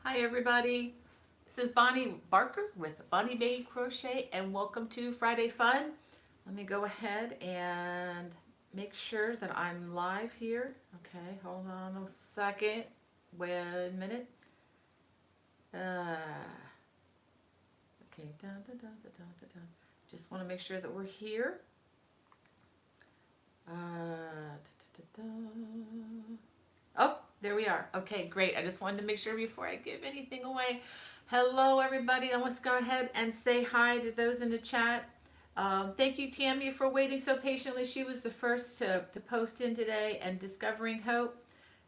Hi everybody, this is Bonnie Barker with Bonnie Made Crochet and welcome to Friday Fun. Let me go ahead and make sure that I'm live here. Okay, hold on a second. Wait a minute. Okay, dun, dun, dun, dun, dun, dun. Just want to make sure that we're here. Oh, there we are. Okay, great. I just wanted to make sure before I give anything away. Hello, everybody. I want to go ahead and say hi to those in the chat. Thank you, Tammy, for waiting so patiently. She was the first to post in today, and Discovering Hope,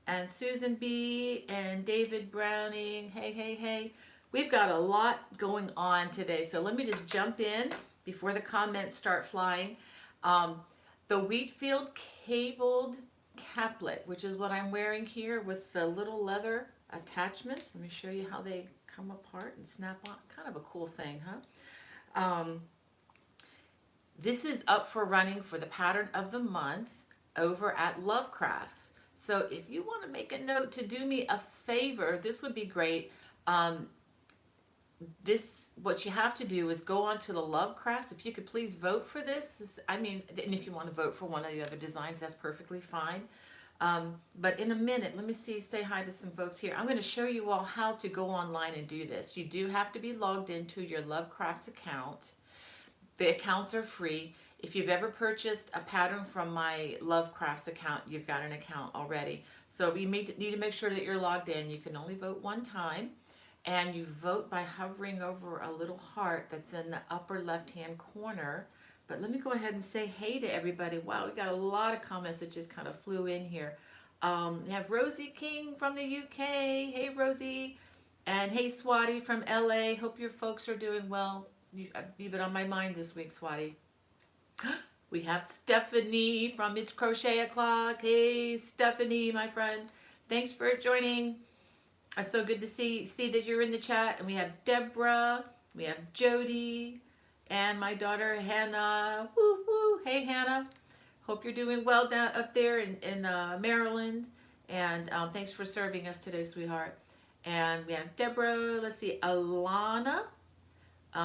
and Susan B, and David Browning. Hey, hey, hey. We've got a lot going on today, so let me just jump in before the comments start flying. The Wheatfield cabled caplet, which is what I'm wearing here with the little leather attachments. Let me show you how they come apart and snap on. Kind of a cool thing, huh? This is up for running for the pattern of the month over at Lovecrafts. So if you want to make a note to do me a favor, this would be great. What you have to do is go on to the Lovecrafts. If you could please vote for this, and if you want to vote for one of the other designs, that's perfectly fine. But in a minute, let me say hi to some folks here. I'm going to show you all how to go online and do this. You do have to be logged into your Lovecrafts account. The accounts are free. If you've ever purchased a pattern from my Lovecrafts account, you've got an account already. So you need to make sure that you're logged in. You can only vote one time. And you vote by hovering over a little heart that's in the upper left-hand corner. But let me go ahead and say hey to everybody. Wow, we got a lot of comments that just kind of flew in here. We have Rosie King from the UK. Hey, Rosie. And hey, Swati from LA. Hope your folks are doing well. You've been on my mind this week, Swati. We have Stephanie from It's Crochet O'Clock. Hey, Stephanie, my friend. Thanks for joining. It's so good to see that you're in the chat. And we have Deborah, we have Jody, and my daughter Hannah. Woo woo! Hey Hannah, hope you're doing well down up there in Maryland. And thanks for serving us today, sweetheart. And we have Deborah. Let's see, Alana.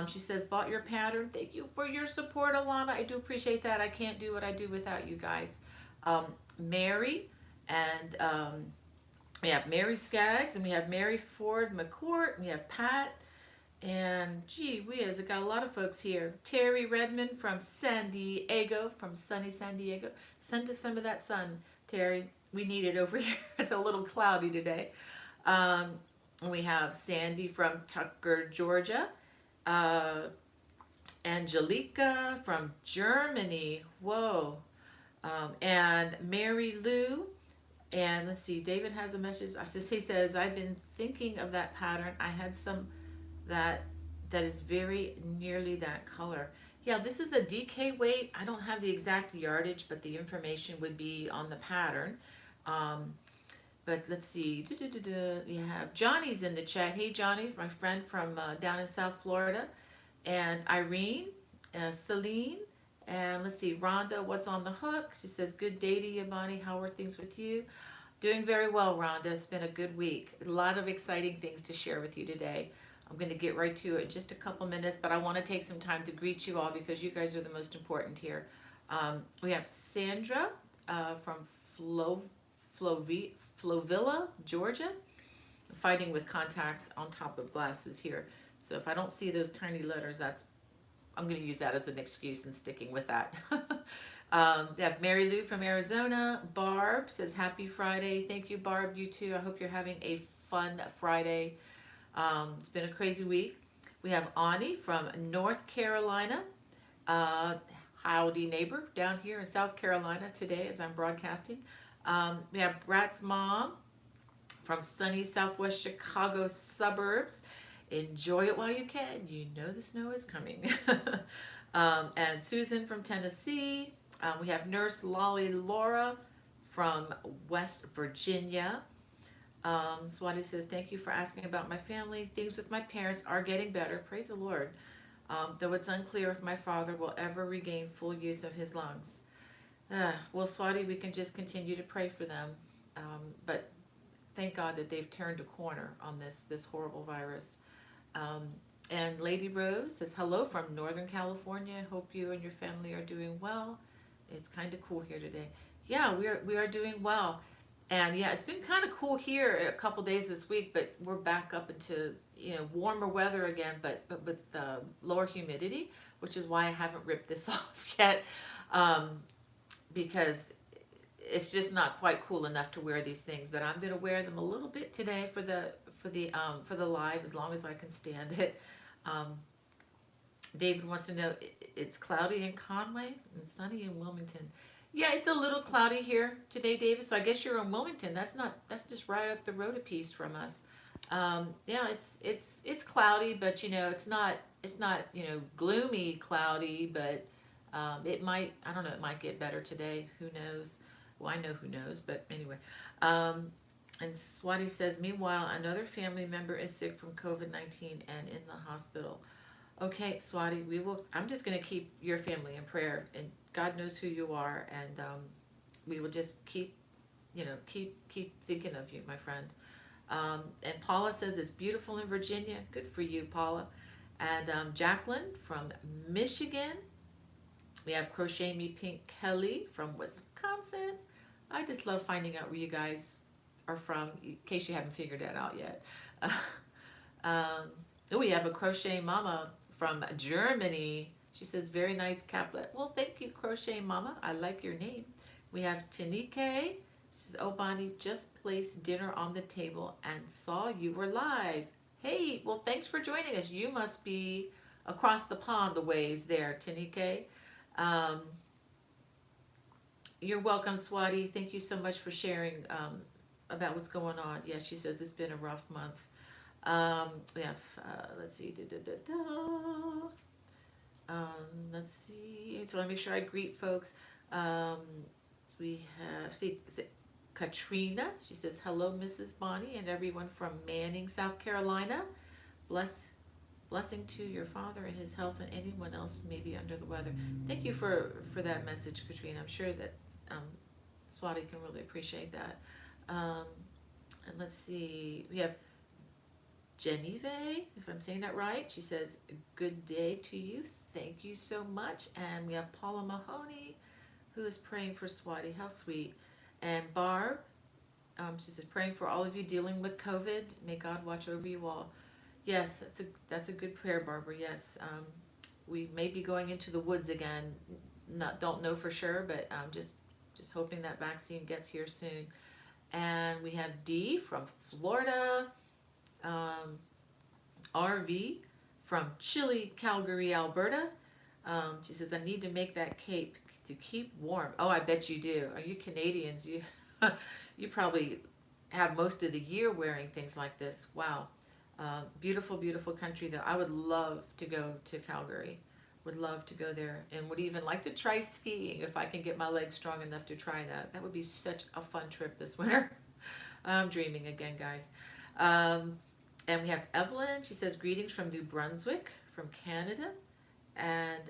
She says, bought your pattern. Thank you for your support, Alana. I do appreciate that. I can't do what I do without you guys. Mary and we have Mary Skaggs, and we have Mary Ford McCourt, and we have Pat, and gee whiz, I got a lot of folks here. Terry Redmond from San Diego, from sunny San Diego. Send us some of that sun, Terry. We need it over here. It's a little cloudy today. And we have Sandy from Tucker, Georgia. Angelica from Germany. Whoa. And Mary Lou. And let's see, David has a message. He says, I've been thinking of that pattern. I had some that is very nearly that color. Yeah, this is a DK weight. I don't have the exact yardage, but the information would be on the pattern. But let's see. We have Johnny's in the chat. Hey, Johnny, my friend from down in South Florida. And Irene, Celine, and let's see, Rhonda, what's on the hook? She says, good day to you, Bonnie. How are things with you? Doing very well, Rhonda. It's been a good week. A lot of exciting things to share with you today. I'm going to get right to it in just a couple minutes, but I want to take some time to greet you all because you guys are the most important here. We have Sandra from Flovilla, Georgia. Fighting with contacts on top of glasses here. So if I don't see those tiny letters, I'm going to use that as an excuse and sticking with that. They have Mary Lou from Arizona. Barb says, happy Friday. Thank you, Barb. You too. I hope you're having a fun Friday. It's been a crazy week. We have Ani from North Carolina. Howdy neighbor down here in South Carolina today as I'm broadcasting. We have Brat's mom from sunny Southwest Chicago suburbs. Enjoy it while you can. You know the snow is coming. And Susan from Tennessee. We have Nurse Lolly Laura from West Virginia. Swati says, thank you for asking about my family. Things with my parents are getting better. Praise the Lord. Though it's unclear if my father will ever regain full use of his lungs. Well, Swati, we can just continue to pray for them. But thank God that they've turned a corner on this horrible virus. Um, and Lady Rose says, hello from Northern California. Hope you and your family are doing well. It's kind of cool here today. Yeah, we are doing well. And yeah, it's been kind of cool here a couple days this week, but we're back up into, warmer weather again, but with lower humidity, which is why I haven't ripped this off yet, because it's just not quite cool enough to wear these things. But I'm gonna wear them a little bit today for the live, as long as I can stand it. Um, David wants to know, it's cloudy in Conway and sunny in Wilmington. Yeah, it's a little cloudy here today, David. So I guess you're in Wilmington. That's just right up the road a piece from us. Yeah, it's cloudy, but it's not gloomy cloudy, but it might, I don't know, it might get better today. Who knows? Well, I know who knows, but anyway. And Swati says, meanwhile, another family member is sick from COVID-19 and in the hospital. Okay, Swati, I'm just going to keep your family in prayer, and God knows who you are, and we will just keep thinking of you, my friend. And Paula says it's beautiful in Virginia. Good for you, Paula. And Jacqueline from Michigan. We have Crochet Me Pink Kelly from Wisconsin. I just love finding out where you guys are from, in case you haven't figured that out yet. We have a Crochet Mama from Germany. She says, very nice caplet. Well, thank you, Crochet Mama. I like your name. We have Tanike. She says, oh, Bonnie, just placed dinner on the table and saw you were live. Hey, well, thanks for joining us. You must be across the pond a ways there, Tanike. You're welcome, Swati. Thank you so much for sharing about what's going on. Yeah, she says it's been a rough month. We have, let's see, let's see. So I want to make sure I greet folks. We have, is it Katrina? She says, hello, Mrs. Bonnie and everyone from Manning, South Carolina. Blessing to your father and his health, and anyone else may be under the weather. Thank you for that message, Katrina. I'm sure that Swati can really appreciate that. And let's see, we have Genevieve, if I'm saying that right. She says, good day to you. Thank you so much. And we have Paula Mahoney, who is praying for Swati. How sweet. And Barb, she says, praying for all of you dealing with COVID. May God watch over you all. Yes, that's a good prayer, Barbara. Yes, we may be going into the woods again. Don't know for sure, but just hoping that vaccine gets here soon. And we have Dee from Florida, RV from chilly Calgary, Alberta. She says, I need to make that cape to keep warm. Oh, I bet you do. Are you Canadians? You probably have most of the year wearing things like this. Wow. Beautiful, beautiful country though. I would love to go to Calgary. Would love to go there, and would even like to try skiing if I can get my legs strong enough to try that. That would be such a fun trip this winter. I'm dreaming again, guys. And we have Evelyn. She says, greetings from New Brunswick, from Canada. And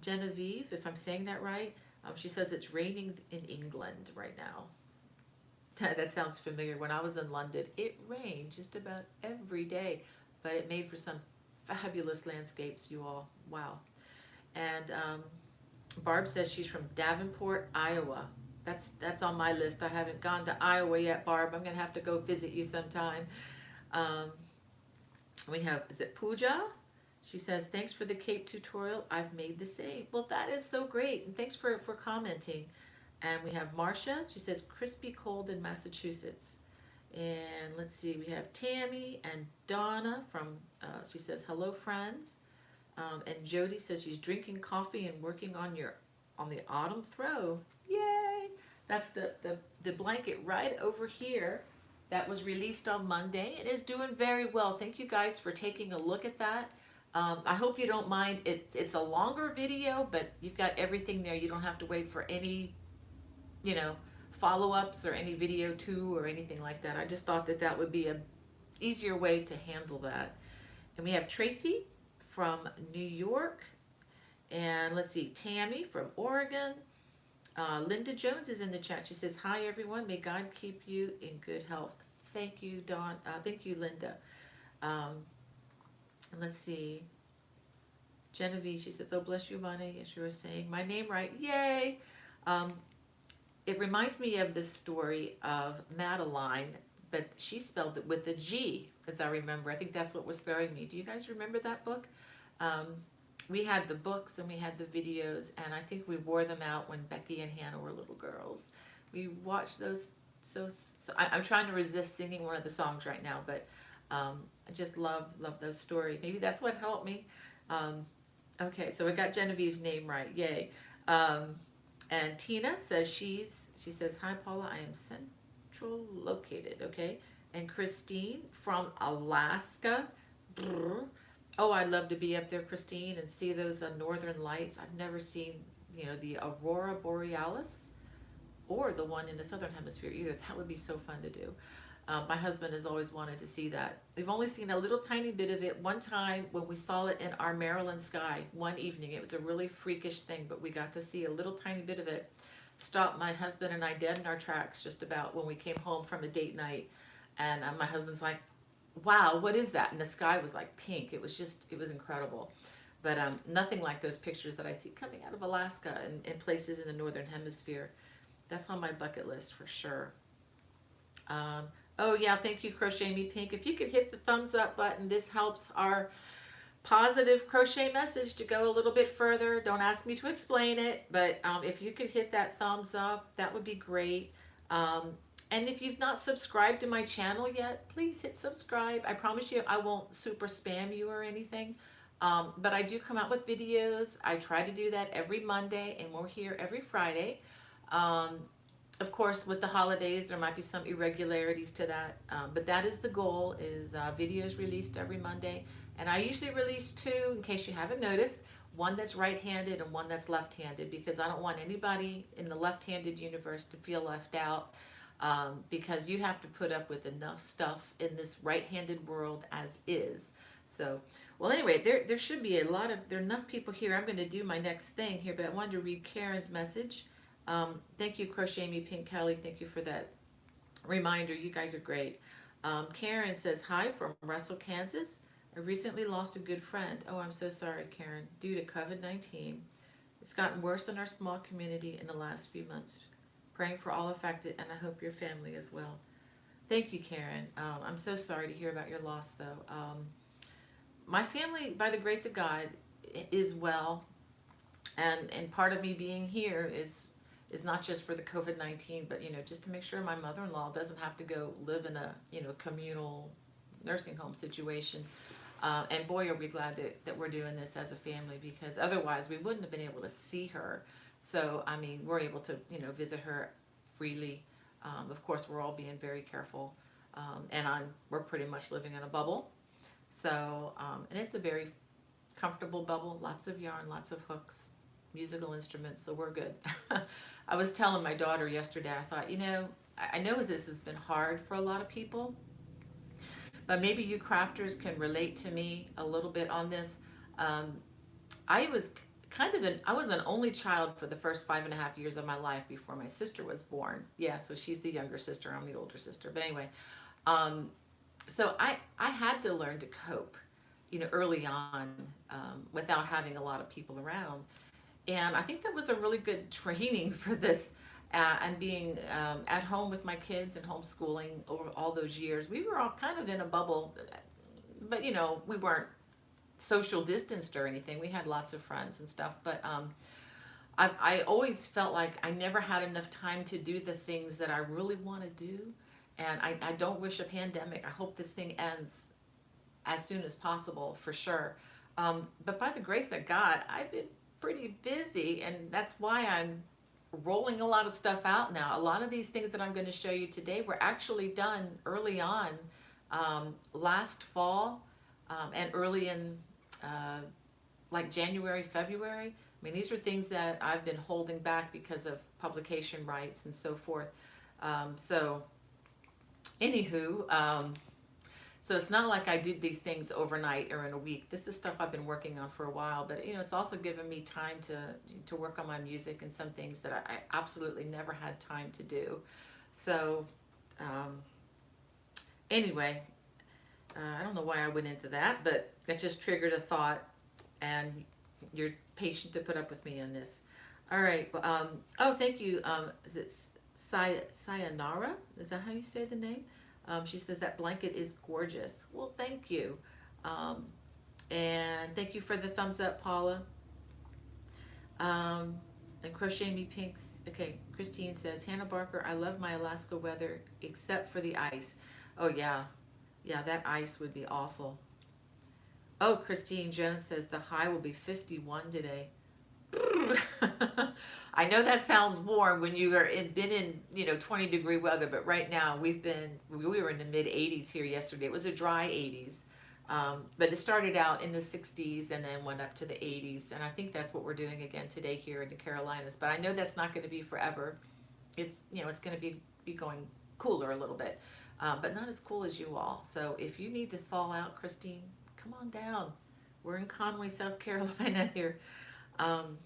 Genevieve, if I'm saying that right, she says it's raining in England right now. That sounds familiar. When I was in London, it rained just about every day, but it made for some fabulous landscapes, you all. Wow. And Barb says she's from Davenport, Iowa. That's on my list. I haven't gone to Iowa yet, Barb. I'm going to have to go visit you sometime. We have, is it Pooja? She says, thanks for the cape tutorial. I've made the same. Well, that is so great. And thanks for commenting. And we have Marcia. She says, crispy cold in Massachusetts. And let's see, we have Tammy and Donna from, she says, hello, friends. And Jody says she's drinking coffee and working on the autumn throw. Yay! That's the blanket right over here that was released on Monday. It is doing very well. Thank you guys for taking a look at that. I hope you don't mind. It's a longer video, but you've got everything there. You don't have to wait for any, follow-ups or any video 2 or anything like that. I just thought that would be a easier way to handle that. And we have Tracy from New York, and let's see, Tammy from Oregon, Linda Jones is in the chat. She says, "Hi everyone. May God keep you in good health." Thank you, Dawn. Thank you, Linda. Um, and let's see. Genevieve, she says, "Oh bless you, Vane." As you were saying my name right, yay! Um, it reminds me of this story of Madeline, but she spelled it with a G, as I remember. I think that's what was throwing me. Do you guys remember that book? Um, we had the books and we had the videos, and I think we wore them out when Becky and Hannah were little girls. We watched those. I'm trying to resist singing one of the songs right now, but I just love those stories. Maybe that's what helped me. Um, okay, so I got Genevieve's name right. Yay. Um, and Tina says she says, "Hi Paula, I am central located." Okay. And Christine from Alaska. Brr. Oh, I'd love to be up there, Christine, and see those northern lights. I've never seen, the Aurora Borealis or the one in the southern hemisphere either. That would be so fun to do. My husband has always wanted to see that. We've only seen a little tiny bit of it one time when we saw it in our Maryland sky one evening. It was a really freakish thing, but we got to see a little tiny bit of it. Stopped my husband and I dead in our tracks just about when we came home from a date night. And my husband's like, "Wow, what is that?" And the sky was like pink. It was incredible. But nothing like those pictures that I see coming out of Alaska and places in the northern hemisphere. That's on my bucket list for sure. Um, oh yeah, thank you, Crochet Me Pink. If you could hit the thumbs up button, this helps our positive crochet message to go a little bit further. Don't ask me to explain it, but if you could hit that thumbs up, that would be great. And if you've not subscribed to my channel yet, please hit subscribe. I promise you I won't super spam you or anything. But I do come out with videos. I try to do that every Monday, and we're here every Friday. Um, of course, with the holidays, there might be some irregularities to that. But that is the goal, is videos released every Monday. And I usually release two, in case you haven't noticed, one that's right-handed and one that's left-handed, because I don't want anybody in the left-handed universe to feel left out. Because you have to put up with enough stuff in this right-handed world as is. So, well, anyway, there should be there are enough people here. I'm going to do my next thing here, but I wanted to read Karen's message. Thank you, Crochet Me Pink Kelly. Thank you for that reminder. You guys are great. Karen says, "Hi from Russell, Kansas. I recently lost a good friend." Oh, I'm so sorry, Karen. Due to COVID-19. It's gotten worse in our small community in the last few months. Praying for all affected, and I hope your family as well. Thank you, Karen. I'm so sorry to hear about your loss, though. My family, by the grace of God, is well, and part of me being here is not just for the COVID-19, but just to make sure my mother-in-law doesn't have to go live in a communal nursing home situation. And boy, are we glad that we're doing this as a family, because otherwise we wouldn't have been able to see her. So, I mean, we're able to, visit her freely. Of course, we're all being very careful. And we're pretty much living in a bubble. So, and it's a very comfortable bubble, lots of yarn, lots of hooks, musical instruments, so we're good. I was telling my daughter yesterday, I thought, I know this has been hard for a lot of people, but maybe you crafters can relate to me a little bit on this. I was I was an only child for the first 5.5 years of my life before my sister was born. Yeah, so she's the younger sister, I'm the older sister. But anyway, so I had to learn to cope, early on, without having a lot of people around. And I think that was a really good training for this. And being at home with my kids and homeschooling over all those years, we were all kind of in a bubble, but we weren't social distanced or anything. We had lots of friends and stuff, but I always felt like I never had enough time to do the things that I really want to do. And I don't wish a pandemic. I hope this thing ends as soon as possible, for sure. But by the grace of God, I've been pretty busy, and that's why I'm rolling a lot of stuff out now. A lot of these things that I'm going to show you today were actually done early on, last fall, and early in like January, February. I mean, these are things that I've been holding back because of publication rights and so forth. So anywho, So it's not like I did these things overnight or in a week. This is stuff I've been working on for a while, but it's also given me time to work on my music and some things that I absolutely never had time to do. So um, anyway, I don't know why I went into that, but it just triggered a thought, and you're patient to put up with me on this. All right. Well, oh, thank you. Is it Sayonara? Is that how you say the name? She says that blanket is gorgeous. Well, thank you. Um, and thank you for the thumbs up, Paula. Um, and Crochet Me Pinks. Okay, Christine says, Hannah Barker, I love my Alaska weather except for the ice. Oh, yeah. Yeah, that ice would be awful. Oh, Christine Jones says the high will be 51 today. I know that sounds warm when you are been in 20-degree weather, but right now we were in the mid 80s here yesterday. It was a dry 80s, but it started out in the 60s and then went up to the 80s, and I think that's what we're doing again today here in the Carolinas. But I know that's not going to be forever. It's going to be going cooler a little bit, but not as cool as you all. So if you need to thaw out, Christine, come on down. We're in Conway, South Carolina here. Um,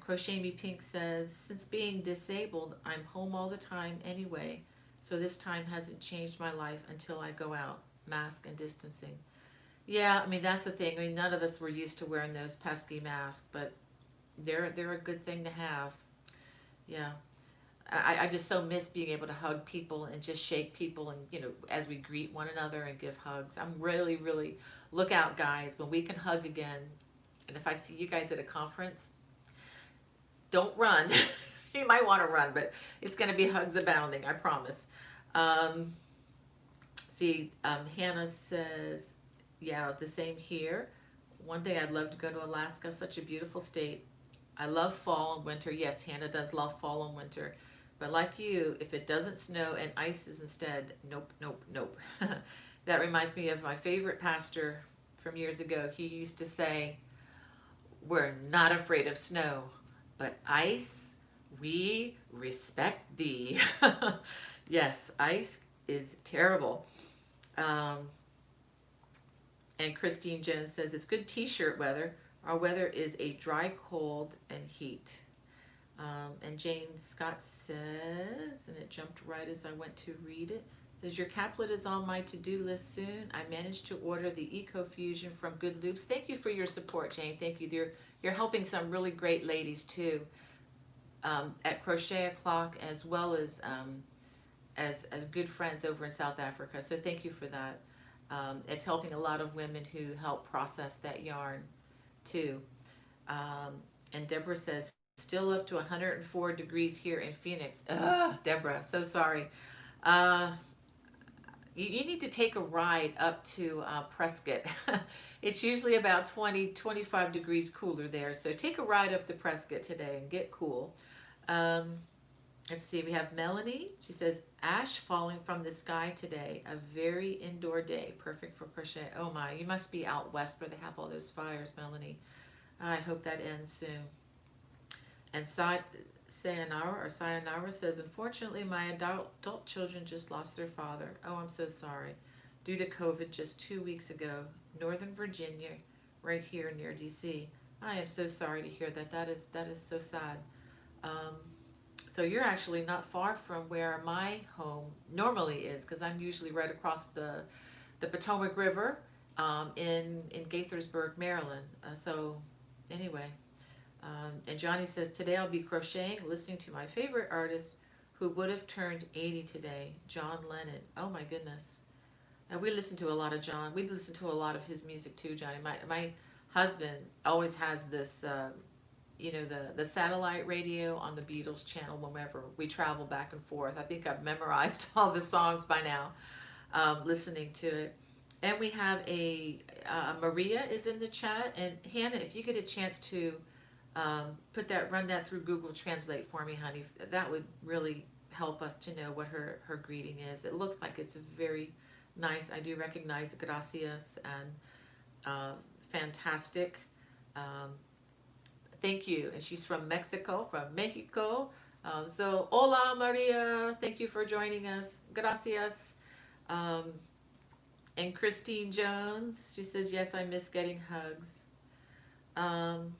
Crochet Me Pink says, since being disabled, I'm home all the time anyway, so this time hasn't changed my life until I go out. Mask and distancing. Yeah, I mean, that's the thing. I mean, none of us were used to wearing those pesky masks, but they're a good thing to have. Yeah. I just so miss being able to hug people and just shake people and, as we greet one another and give hugs. I'm really, really, look out, guys, when we can hug again. And if I see you guys at a conference, don't run. You might want to run, but it's going to be hugs abounding, I promise. Um, Hannah says, yeah, the same here. One day I'd love to go to Alaska, such a beautiful state. I love fall and winter. Yes, Hannah does love fall and winter. But like you, if it doesn't snow and ice is instead, nope, nope, nope. That reminds me of my favorite pastor from years ago. He used to say, we're not afraid of snow, but ice, we respect thee. Yes, ice is terrible. Um, and Christine Jones says, it's good t-shirt weather. Our weather is a dry cold and heat. And Jane Scott says, and it jumped right as I went to read it, says, your caplet is on my to-do list soon. I managed to order the Eco Fusion from Good Loops. Thank you for your support, Jane. Thank you. You're helping some really great ladies too, at Crochet O'Clock, as well as good friends over in South Africa. So thank you for that. It's helping a lot of women who help process that yarn too. And Deborah says, still up to 104 degrees here in Phoenix. Ugh, Deborah, so sorry. Uh, you need to take a ride up to Prescott. It's usually about 25 degrees cooler there. So take a ride up to Prescott today and get cool. Um, let's see, we have Melanie. She says, ash falling from the sky today. A very indoor day. Perfect for crochet. Oh my, you must be out west where they have all those fires, Melanie. I hope that ends soon. And Sayonara says, unfortunately, my adult children just lost their father. Oh, I'm so sorry. Due to COVID just 2 weeks ago, Northern Virginia, right here near DC. I am so sorry to hear that. That is so sad. So you're actually not far from where my home normally is, because I'm usually right across the Potomac River, in Gaithersburg, Maryland. So anyway. And Johnny says, today I'll be crocheting, listening to my favorite artist who would have turned 80 today, John Lennon. Oh my goodness. And we listen to a lot of John. We listen to a lot of his music too, Johnny. My husband always has this, the satellite radio on the Beatles channel whenever we travel back and forth. I think I've memorized all the songs by now, listening to it. And we have Maria is in the chat. And Hannah, if you get a chance to run that through Google Translate for me, honey. That would really help us to know what her greeting is. It looks like it's very nice. I do recognize gracias and fantastic. Thank you. And she's from Mexico, so hola Maria, thank you for joining us. Gracias. And Christine Jones, she says, yes, I miss getting hugs. Um,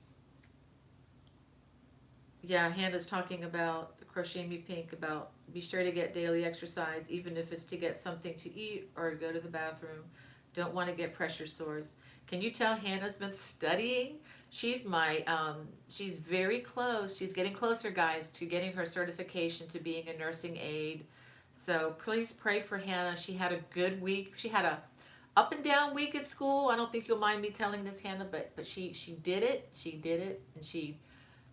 yeah, Hannah's talking about Crochet Me Pink about be sure to get daily exercise, even if it's to get something to eat or to go to the bathroom. Don't want to get pressure sores. Can you tell Hannah's been studying? She's very close. She's getting closer, guys, to getting her certification to being a nursing aide. So please pray for Hannah. She had a good week. She had a up and down week at school. I don't think you'll mind me telling this, Hannah, but she did it. She did it, and she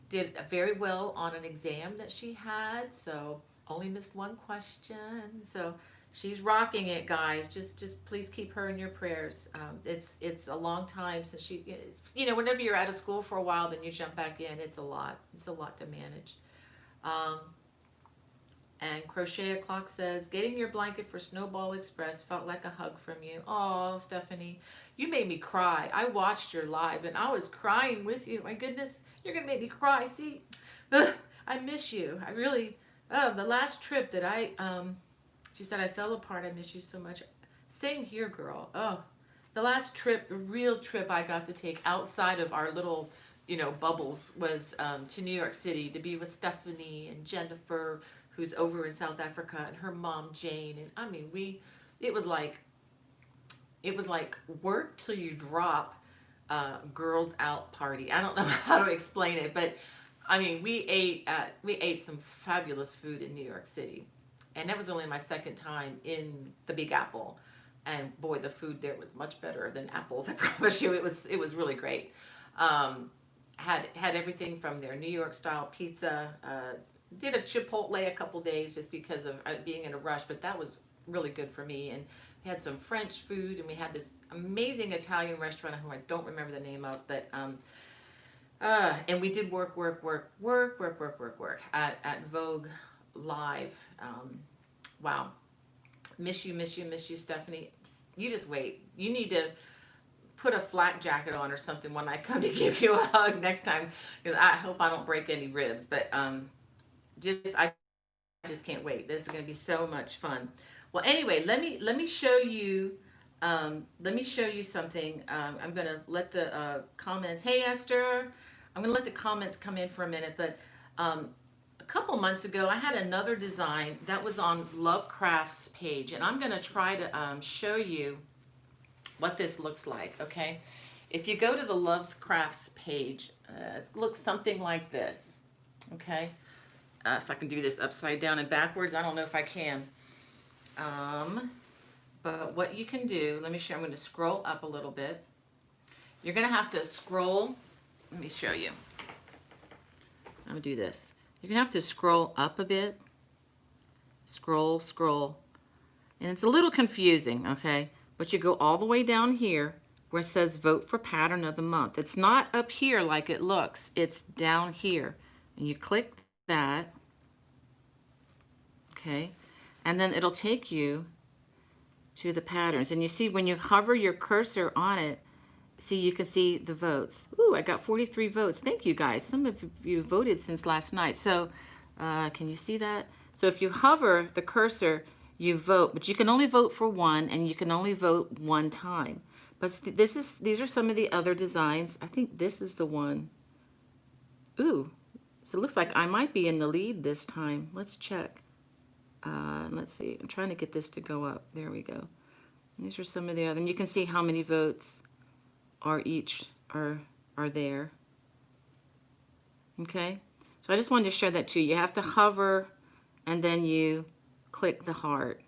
did very well on an exam that she had. So only missed one question. So she's rocking it, guys. Just please keep her in your prayers. It's a long time since whenever you're out of school for a while, then you jump back in. It's a lot. It's a lot to manage. And Crochet O'Clock says, getting your blanket for Snowball Express felt like a hug from you. Oh, Stephanie, you made me cry. I watched your live and I was crying with you. My goodness, you're going to make me cry. See, I miss you. I really, the last trip that she said, I fell apart. I miss you so much. Same here, girl. Oh, the last trip, the real trip I got to take outside of our little, bubbles was to New York City to be with Stephanie and Jennifer, who's over in South Africa, and her mom Jane. And I mean, it was like work till you drop, girls out party. I don't know how to explain it, but I mean, we ate some fabulous food in New York City, and that was only my second time in the Big Apple. And boy, the food there was much better than apples. I promise you, it was really great. Had everything from their New York style pizza. Did a Chipotle a couple days just because of being in a rush, but that was really good for me. And we had some French food, and we had this amazing Italian restaurant who I don't remember the name of, but and we did work at Vogue Live. Wow, miss you, Stephanie. You just wait. You need to put a flak jacket on or something when I come to give you a hug next time, because I hope I don't break any ribs. But I just can't wait. This is going to be so much fun. Well, anyway, let me show you something. I'm going to let the comments. Hey, Esther. I'm going to let the comments come in for a minute. But a couple months ago, I had another design that was on Lovecraft's page, and I'm going to try to show you what this looks like. Okay, if you go to the Lovecraft's page, it looks something like this. Okay. If I can do this upside down and backwards, I don't know if I can. But what you can do, let me show, I'm going to scroll up a little bit. You're going to have to scroll. Let me show you. I'm going to do this. You're going to have to scroll up a bit. Scroll. And it's a little confusing, okay? But you go all the way down here where it says vote for pattern of the month. It's not up here like it looks. It's down here. And you click that. Okay, and then it'll take you to the patterns, and you see when you hover your cursor on it, see, you can see the votes. Ooh, I got 43 votes. Thank you, guys. Some of you voted since last night. So can you see that? So if you hover the cursor, you vote, but you can only vote for one, and you can only vote one time. But these are some of the other designs. I think this is the one. Ooh, so it looks like I might be in the lead this time. Let's check. Let's see. I'm trying to get this to go up. There we go. These are some of the other. And you can see how many votes are there. Okay. So I just wanted to show that to you. You have to hover, and then you click the heart.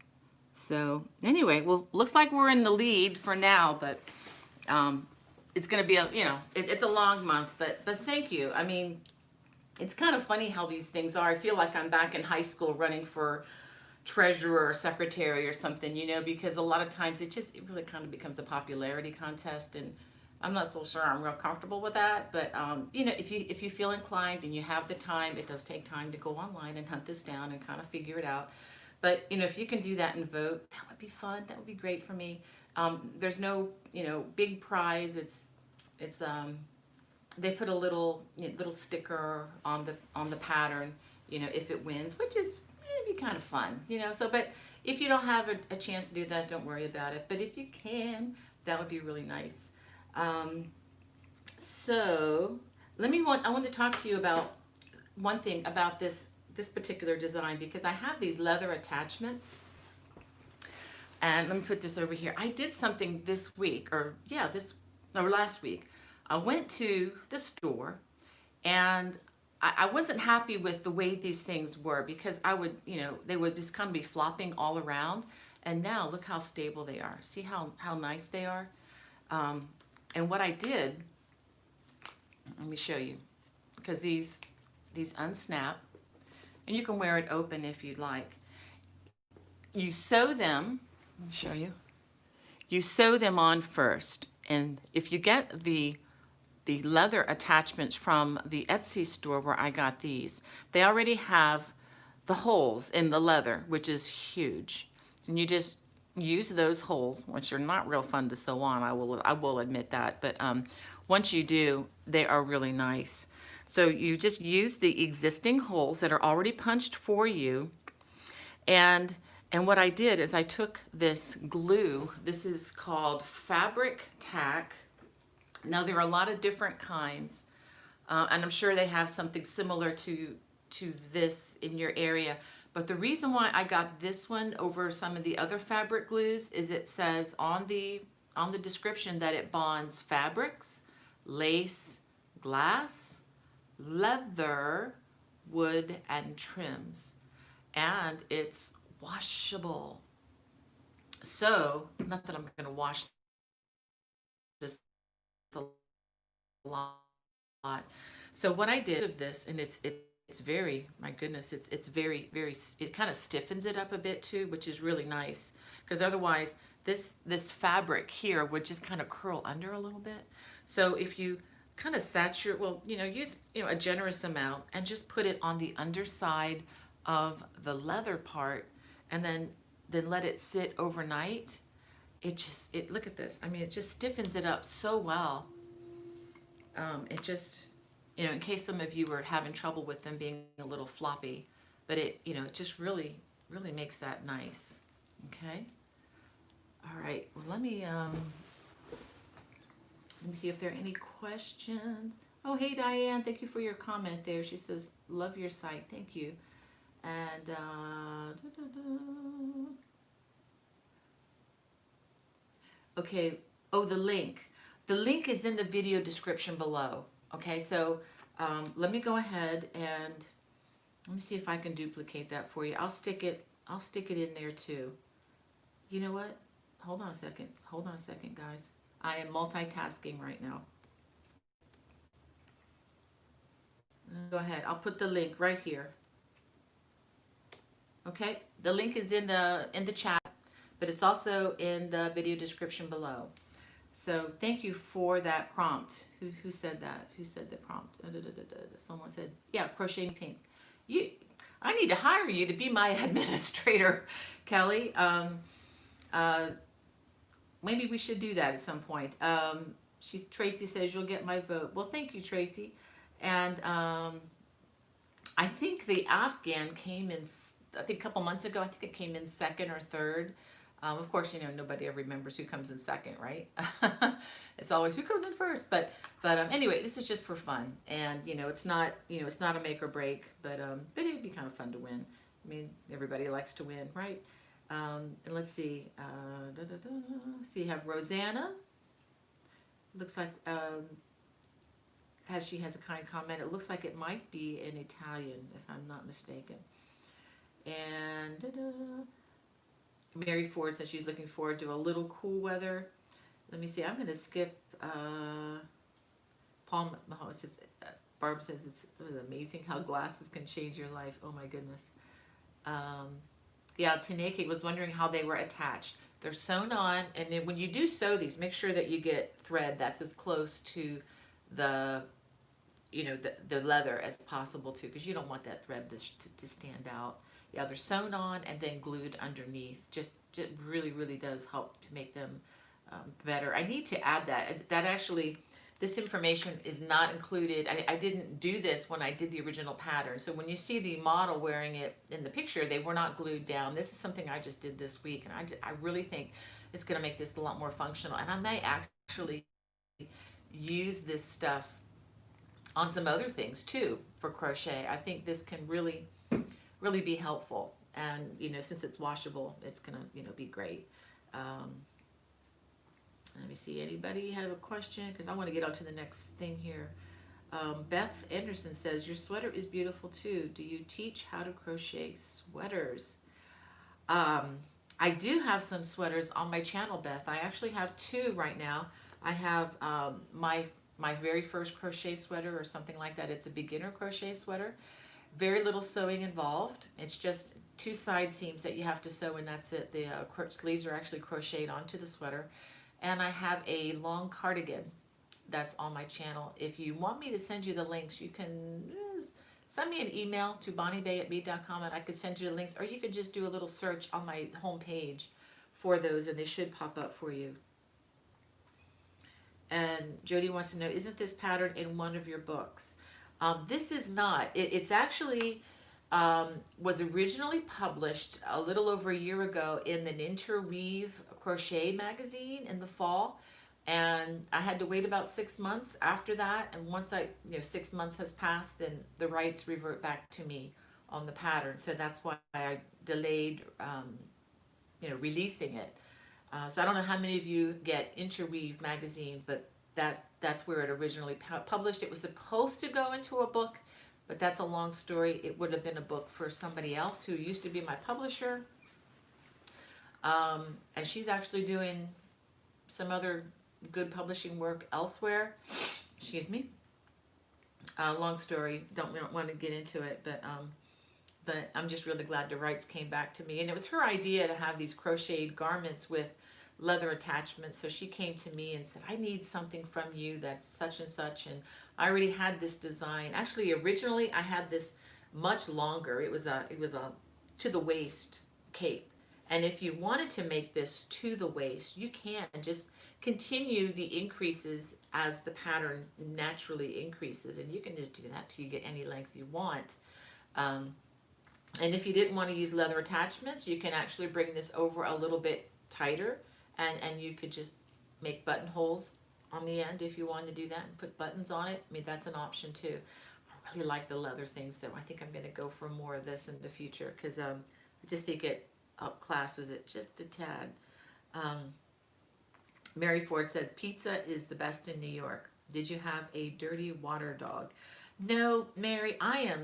So anyway, well, looks like we're in the lead for now, but it's going to be it's a long month. But thank you. I mean, it's kind of funny how these things are. I feel like I'm back in high school running for treasurer or secretary or something, because a lot of times it really kind of becomes a popularity contest, and I'm not so sure I'm real comfortable with that. But if you feel inclined and you have the time, it does take time to go online and hunt this down and kind of figure it out. But if you can do that and vote, that would be fun. That would be great for me. There's no big prize. It's they put a little sticker on the pattern, if it wins, which is it'd be kind of fun, you know. So, but if you don't have a chance to do that, don't worry about it. But if you can, that would be really nice. Um, so I want to talk to you about one thing about this particular design, because I have these leather attachments. And let me put this over here. I did something this week, or yeah, or last week. I went to the store, and I wasn't happy with the way these things were, because I would, you know, they would just kind of be flopping all around. And now look how stable they are. See how nice they are? And what I did, let me show you, because these unsnap, and you can wear it open if you'd like. You sew them. Let me show you. You sew them on first, and if you get the leather attachments from the Etsy store where I got these, they already have the holes in the leather, which is huge. And you just use those holes, which are not real fun to sew on, I will admit that, but once you do, they are really nice. So you just use the existing holes that are already punched for you, and what I did is I took this glue. This is called fabric tack. Now there are a lot of different kinds, and I'm sure they have something similar to this in your area. But the reason why I got this one over some of the other fabric glues is it says on the description that it bonds fabrics, lace, glass, leather, wood, and trims, and it's washable. So, not that I'm going to wash this a lot. So what I did of this, and it's very, my goodness, it's very, it kind of stiffens it up a bit too, which is really nice, because otherwise this fabric here would just kind of curl under a little bit. So if you kind of saturate, well, you know, use, you know, a generous amount and just put it on the underside of the leather part, and then let it sit overnight. It look at this. I mean, it just stiffens it up so well. It just, you know, in case some of you were having trouble with them being a little floppy, but it, you know, it just really makes that nice. Okay. All right. Well, let me see if there are any questions. Oh, hey Diane, thank you for your comment there. She says, love your site. Thank you. And okay. Oh, the link. The link is in the video description below. Okay, so let me go ahead and let me see if I can duplicate that for you. I'll stick it in there too. You know what? Hold on a second. Hold on a second, guys. I am multitasking right now. Go ahead. I'll put the link right here. Okay, the link is in the chat, but it's also in the video description below. So thank you for that prompt. Who said that? Who said the prompt? Someone said, yeah, crocheting pink. I need to hire you to be my administrator, Kelly. Maybe we should do that at some point. Tracy says you'll get my vote. Well, thank you, Tracy. And I think the Afghan came in, I think a couple months ago. I think it came in second or third. Of course, you know, nobody ever remembers who comes in second, right? It's always who comes in first. But anyway, this is just for fun, and you know, it's not a make or break, but it'd be kind of fun to win. I mean, everybody likes to win, right? And let's see. See, you have Rosanna. Looks like she has a kind comment. It looks like it might be in Italian, if I'm not mistaken. And Mary Ford says she's looking forward to a little cool weather. Let me see. I'm going to skip. Paul Mahone says, Barb says it's amazing how glasses can change your life. Oh my goodness. Yeah, Taneke was wondering how they were attached. They're sewn on, and then when you do sew these, make sure that you get thread that's as close to the, you know, the leather as possible too, because you don't want that thread to stand out. Yeah, they're sewn on and then glued underneath. Just really does help to make them better. I need to add that. That actually, this information is not included. I didn't do this when I did the original pattern. So when you see the model wearing it in the picture, they were not glued down. This is something I just did this week, and I really think it's going to make this a lot more functional. And I may actually use this stuff on some other things too for crochet. I think this can really be helpful. And, you know, since it's washable, it's going to, you know, be great. Let me see, anybody have a question? Because I want to get on to the next thing here. Beth Anderson says, your sweater is beautiful too. Do you teach how to crochet sweaters? I do have some sweaters on my channel, Beth. I actually have two right now. I have my very first crochet sweater or something like that. It's a beginner crochet sweater. Very little sewing involved. It's just two side seams that you have to sew, and that's it. The sleeves are actually crocheted onto the sweater. And I have a long cardigan that's on my channel. If you want me to send you the links, you can send me an email to bonniebay@me.com, and I could send you the links, or you could just do a little search on my homepage for those, and they should pop up for you. And Jody wants to know, isn't this pattern in one of your books? This is not. It's actually was originally published a little over a year ago in an Interweave crochet magazine in the fall, and I had to wait about 6 months after that. And once 6 months has passed, then the rights revert back to me on the pattern. So that's why I delayed, releasing it. So I don't know how many of you get Interweave magazine, but that's where it originally published. It was supposed to go into a book, but that's a long story. It would have been a book for somebody else who used to be my publisher. And she's actually doing some other good publishing work elsewhere. Excuse me. Long story. Don't want to get into it, but I'm just really glad the rights came back to me. And it was her idea to have these crocheted garments with leather attachments. So she came to me and said, I need something from you that's such and such. And I already had this design. Actually, originally I had this much longer. It was a to the waist cape. And if you wanted to make this to the waist, you can just continue the increases as the pattern naturally increases. And you can just do that till you get any length you want. And if you didn't want to use leather attachments, you can actually bring this over a little bit tighter, and you could just make buttonholes on the end if you wanted to do that and put buttons on it. I mean, that's an option too. I really like the leather things, though. I think I'm going to go for more of this in the future, because I just think it upclasses it just a tad. Mary Ford said, pizza is the best in New York. Did you have a dirty water dog? No, Mary, I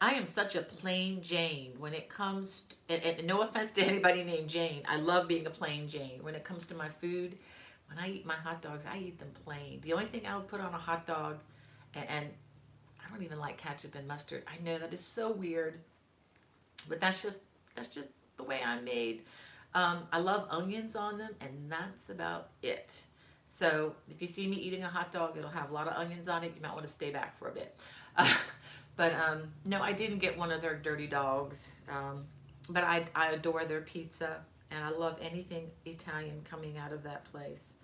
am such a plain Jane when it comes to, and no offense to anybody named Jane. I love being a plain Jane. When it comes to my food, when I eat my hot dogs, I eat them plain. The only thing I would put on a hot dog, and I don't even like ketchup and mustard. I know that is so weird, but that's just the way I'm made. I love onions on them, and that's about it. So if you see me eating a hot dog, it'll have a lot of onions on it. You might want to stay back for a bit. But no, I didn't get one of their dirty dogs. But I adore their pizza, and I love anything Italian coming out of that place.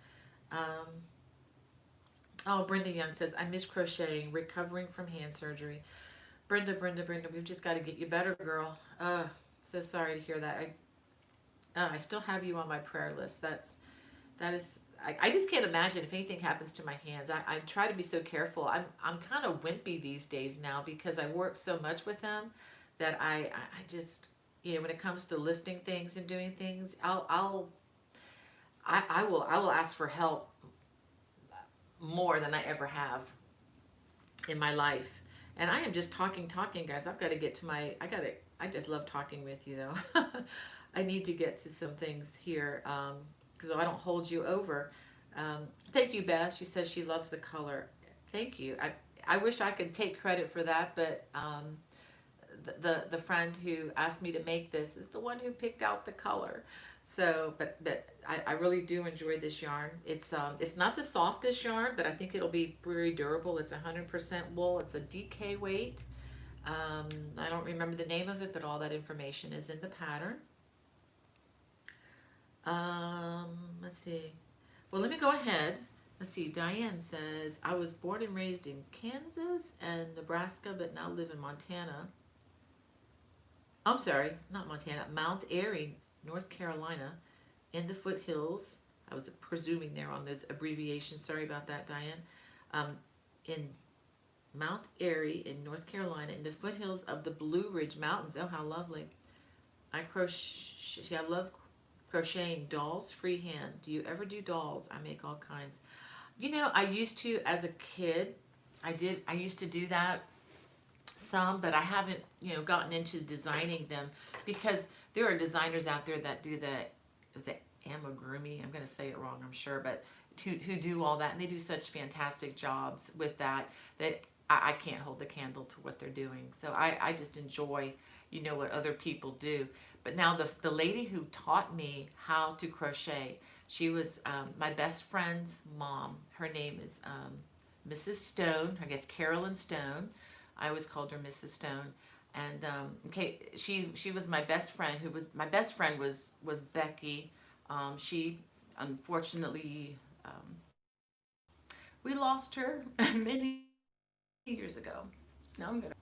Oh, Brenda Young says, I miss crocheting, recovering from hand surgery. Brenda, we've just got to get you better, girl. So sorry to hear that. I still have you on my prayer list. That is. I just can't imagine if anything happens to my hands. I try to be so careful. I'm kind of wimpy these days now because I work so much with them that I just, when it comes to lifting things and doing things, I will ask for help more than I ever have in my life. And I am just talking, guys. I've got to get to I just love talking with you, though. I need to get to some things here. Because I don't hold you over. Thank you, Beth. She says she loves the color. Thank you. I wish I could take credit for that, but the friend who asked me to make this is the one who picked out the color. So, but I really do enjoy this yarn. It's not the softest yarn, but I think it'll be very durable. It's 100% wool. It's a DK weight. I don't remember the name of it, but all that information is in the pattern. Let's see. Well, let me go ahead Let's see, Diane says, I was born and raised in Kansas and Nebraska, but now live in Montana. I'm sorry, not Montana, Mount Airy, North Carolina, in the foothills. I was presuming there on this abbreviation. Sorry about that, Diane. In Mount Airy in North Carolina, in the foothills of the Blue Ridge Mountains. Oh, how lovely. I love crocheting dolls freehand. Do you ever do dolls? I make all kinds. You know, I used to as a kid. I used to do that some, but I haven't, gotten into designing them because there are designers out there that do is it amigurumi? I'm going to say it wrong, I'm sure, but who do all that, and they do such fantastic jobs with that I can't hold the candle to what they're doing. So I just enjoy, what other people do. But now the lady who taught me how to crochet, she was my best friend's mom. Her name is Mrs. Stone, I guess Carolyn Stone. I always called her Mrs. Stone. And okay, she was my best friend. My best friend was Becky. She unfortunately we lost her many years ago. Now I'm gonna.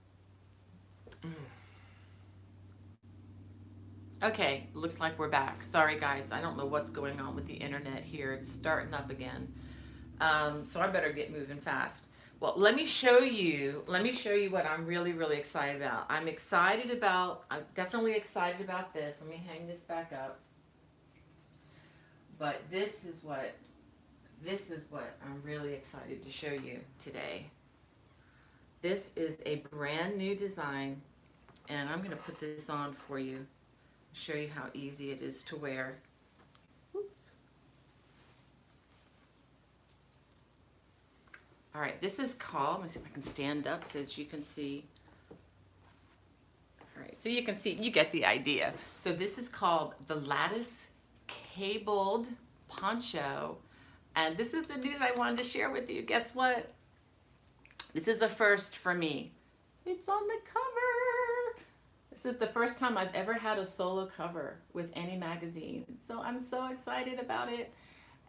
Okay, looks like we're back. Sorry guys, I don't know what's going on with the internet here. It's starting up again. So I better get moving fast. Well, let me show you what I'm really, really excited about. I'm definitely excited about this. Let me hang this back up. But this is what I'm really excited to show you today. This is a brand new design, and I'm going to put this on for you, show you how easy it is to wear. Oops. All right, this is called, let me see if I can stand up so that you can see. All right, so you can see, you get the idea. So this is called the Lattice Cabled Poncho. And this is the news I wanted to share with you. Guess what? This is a first for me. It's on the cover. This is the first time I've ever had a solo cover with any magazine. So I'm so excited about it.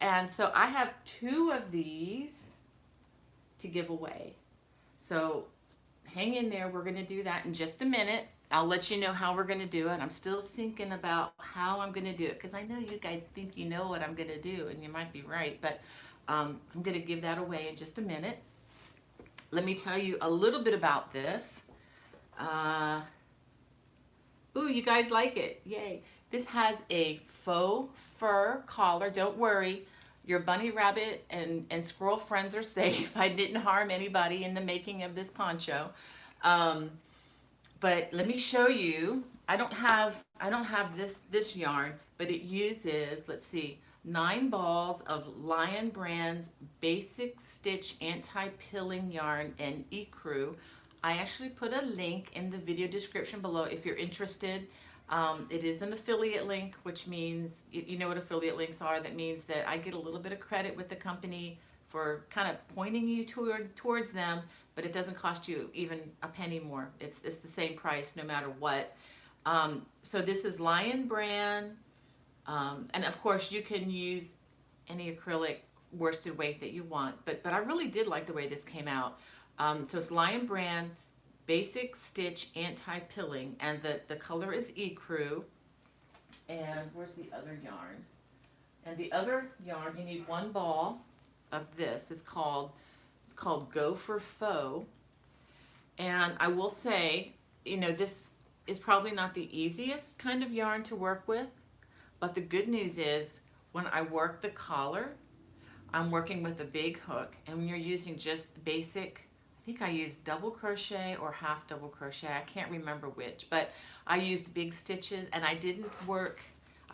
And so I have 2 of these to give away. So hang in there. We're going to do that in just a minute. I'll let you know how we're going to do it. I'm still thinking about how I'm going to do it because I know you guys think you know what I'm going to do, and you might be right, but I'm going to give that away in just a minute. Let me tell you a little bit about this. Ooh, you guys like it. Yay. This has a faux fur collar. Don't worry. Your bunny rabbit and squirrel friends are safe. I didn't harm anybody in the making of this poncho. But let me show you. I don't have this yarn, but it uses, let's see, 9 balls of Lion Brand's Basic Stitch Anti-Pilling Yarn and ecru. I actually put a link in the video description below if you're interested. It is an affiliate link, which means, you know what affiliate links are. That means that I get a little bit of credit with the company for kind of pointing you towards them, but it doesn't cost you even a penny more. It's the same price no matter what. So this is Lion Brand, and of course you can use any acrylic worsted weight that you want, but I really did like the way this came out. So it's Lion Brand Basic Stitch Anti-Pilling, and the color is ecru. And where's the other yarn? And the other yarn, you need 1 ball of this. It's called Go for Faux. And I will say, this is probably not the easiest kind of yarn to work with, but the good news is when I work the collar, I'm working with a big hook, and when you're using just basic, I think I used double crochet or half double crochet, I can't remember which, but I used big stitches, and I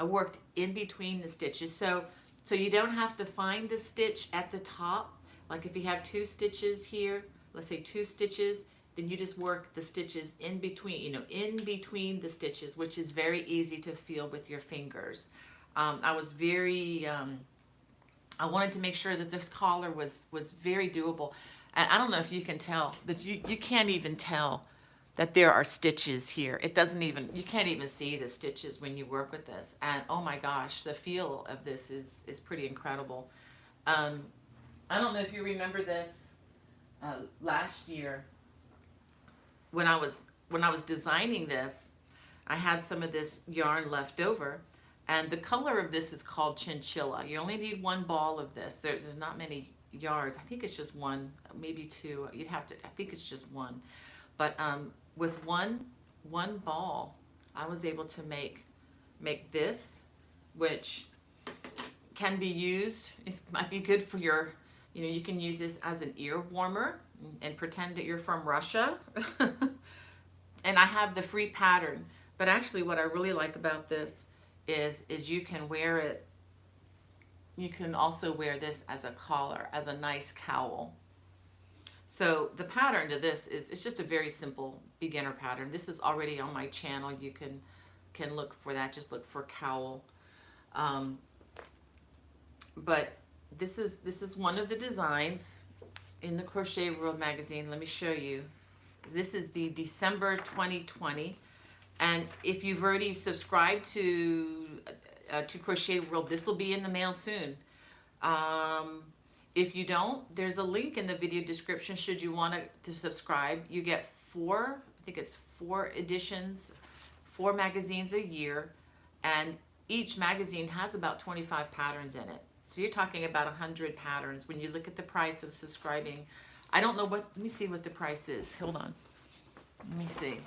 worked in between the stitches. So you don't have to find the stitch at the top. Like if you have 2 stitches here, let's say 2 stitches, then you just work the stitches in between, in between the stitches, which is very easy to feel with your fingers. I was very, I wanted to make sure that this collar was very doable. And I don't know if you can tell, but you can't even tell that there are stitches here. You can't even see the stitches when you work with this. And oh my gosh, the feel of this is pretty incredible. I don't know if you remember this last year when I was designing this. I had some of this yarn left over, and the color of this is called chinchilla. You only need one ball of this. There's not many yards. I think it's just one, maybe two. You'd have to. I think it's just one. But with one ball, I was able to make this, which can be used. It might be good for your, you can use this as an ear warmer and pretend that you're from Russia. And I have the free pattern. But actually what I really like about this is you can wear it, you can also wear this as a collar, as a nice cowl. So the pattern to this is, it's just a very simple beginner pattern. This is already on my channel. You can look for that, just look for cowl. But this is one of the designs in the Crochet World magazine. Let me show you. This is the December 2020. And if you've already subscribed to Crochet World, this will be in the mail soon. If you don't, there's a link in the video description should you want to subscribe. You get I think it's 4 editions, 4 magazines a year, and each magazine has about 25 patterns in it. So you're talking about 100 patterns when you look at the price of subscribing. I don't know let me see what the price is. Hold on. Let me see.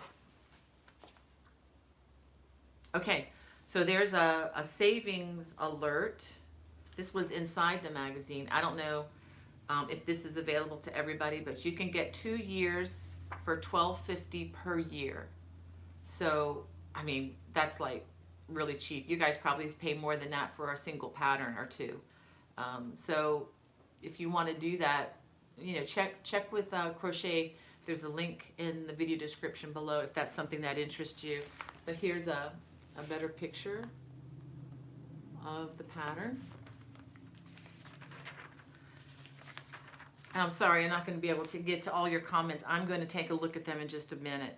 Okay, so there's a savings alert. This was inside the magazine. I don't know if this is available to everybody, but you can get 2 years for $12.50 per year. So, I mean, that's like really cheap. You guys probably pay more than that for a single pattern or two. So if you want to do that, check with Crochet. There's a link in the video description below if that's something that interests you. But here's a better picture of the pattern. And I'm sorry, I'm not going to be able to get to all your comments. I'm going to take a look at them in just a minute.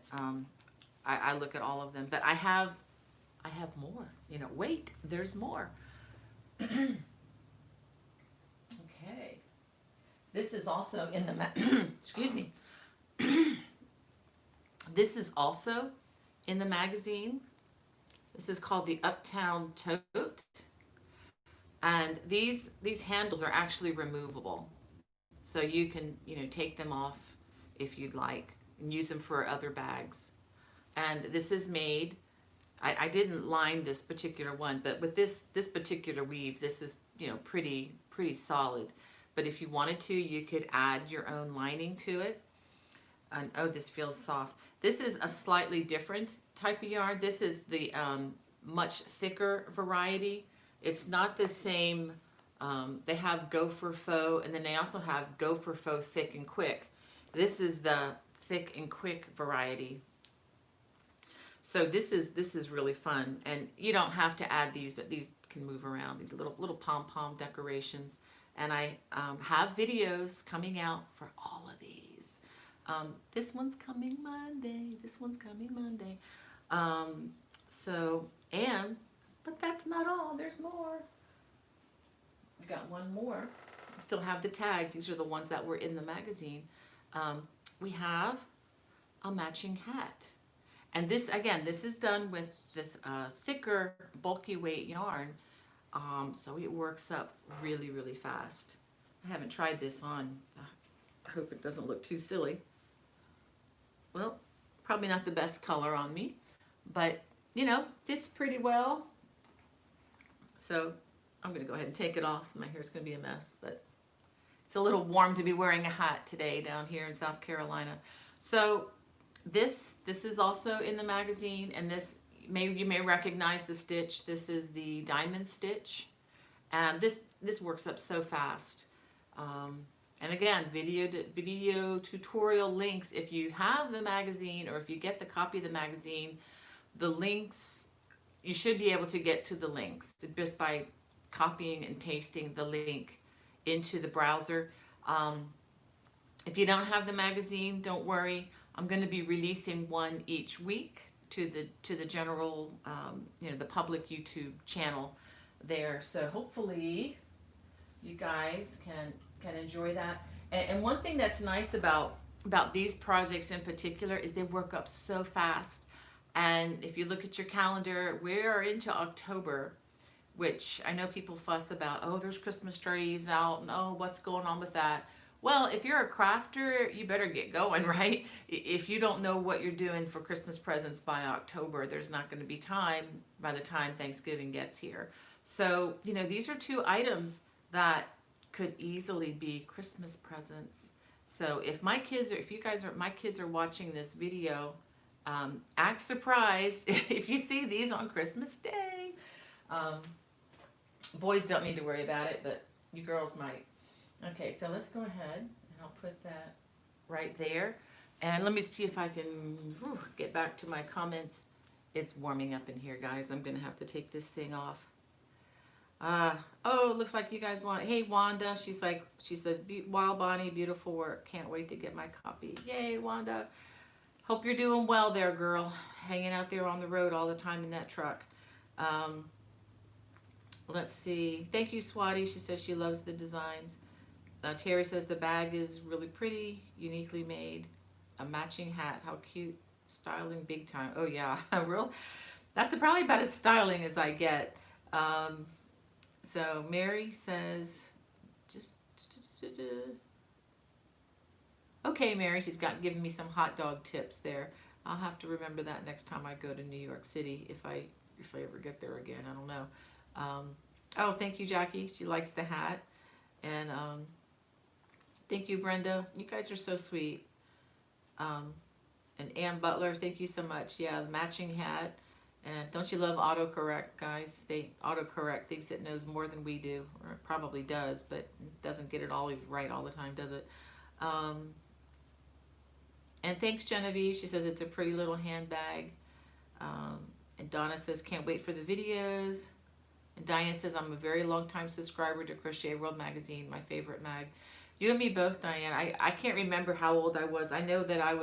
I look at all of them, but I have more. Wait, there's more. Okay. This is also in the excuse me. This is also in the magazine. This is called the Uptown Tote. And these handles are actually removable. So you can, take them off if you'd like and use them for other bags. And this is made, I didn't line this particular one, but with this particular weave, this is, pretty solid. But if you wanted to, you could add your own lining to it. And oh, this feels soft. This is a slightly different type of yarn. This is the much thicker variety. It's not the same. They have Gopher Faux, and then they also have Gopher Faux Thick and Quick. This is the thick and quick variety. So this is really fun, and you don't have to add these, but these can move around. These little pom-pom decorations, and I have videos coming out for all of these. This one's coming Monday. This one's coming Monday. But that's not all. There's more. I got one more. I still have the tags. These are the ones that were in the magazine. We have a matching hat. And this, again, this is done with the thicker, bulky weight yarn. So it works up really, really fast. I haven't tried this on. I hope it doesn't look too silly. Well, probably not the best color on me, but fits pretty well. So I'm going to go ahead and take it off. My hair's going to be a mess, but it's a little warm to be wearing a hat today down here in South Carolina. So this is also in the magazine, and you may recognize the stitch. This is the diamond stitch, and this works up so fast. And again, video tutorial links. If you have the magazine, or if you get the copy of the magazine, the links, you should be able to get to the links just by copying and pasting the link into the browser. If you don't have the magazine, don't worry. I'm going to be releasing one each week to the general, the public YouTube channel there. So hopefully you guys can can enjoy that. And one thing that's nice about these projects in particular is they work up so fast. And if you look at your calendar, we are into October, which I know people fuss about. Oh, there's Christmas trees out, and oh, what's going on with that? Well, if you're a crafter, you better get going, right? If you don't know what you're doing for Christmas presents by October, there's not going to be time by the time Thanksgiving gets here. So, these are two items that could easily be Christmas presents. So if you guys are, my kids are watching this video, act surprised if you see these on Christmas Day. Um, Boys don't need to worry about it, but you girls might. Okay, so let's go ahead and I'll put that right there. And let me see if I can get back to my comments. It's warming up in here, guys. I'm going to have to take this thing off. Oh, looks like you guys want, hey, Wanda, she says, Wild Bonnie, beautiful work. Can't wait to get my copy. Yay, Wanda. Hope you're doing well there, girl. Hanging out there on the road all the time in that truck. Let's see. Thank you, Swati. She says she loves the designs. Terry says the bag is really pretty, uniquely made. A matching hat. How cute. Styling big time. Oh, yeah. That's probably about as styling as I get. So Mary says, just... Okay, Mary, she's given me some hot dog tips there. I'll have to remember that next time I go to New York City, if I ever get there again. I don't know. Oh, thank you, Jackie. She likes the hat. And thank you, Brenda. You guys are so sweet. And Ann Butler, thank you so much. Yeah, the matching hat. And don't you love autocorrect, guys? Autocorrect thinks it knows more than we do, or it probably does, but it doesn't get it all right all the time, does it? And thanks, Genevieve. She says it's a pretty little handbag. And Donna says, can't wait for the videos. And Diane says, I'm a very long time subscriber to Crochet World Magazine, my favorite mag. You and me both, Diane. I can't remember how old I was. I know that I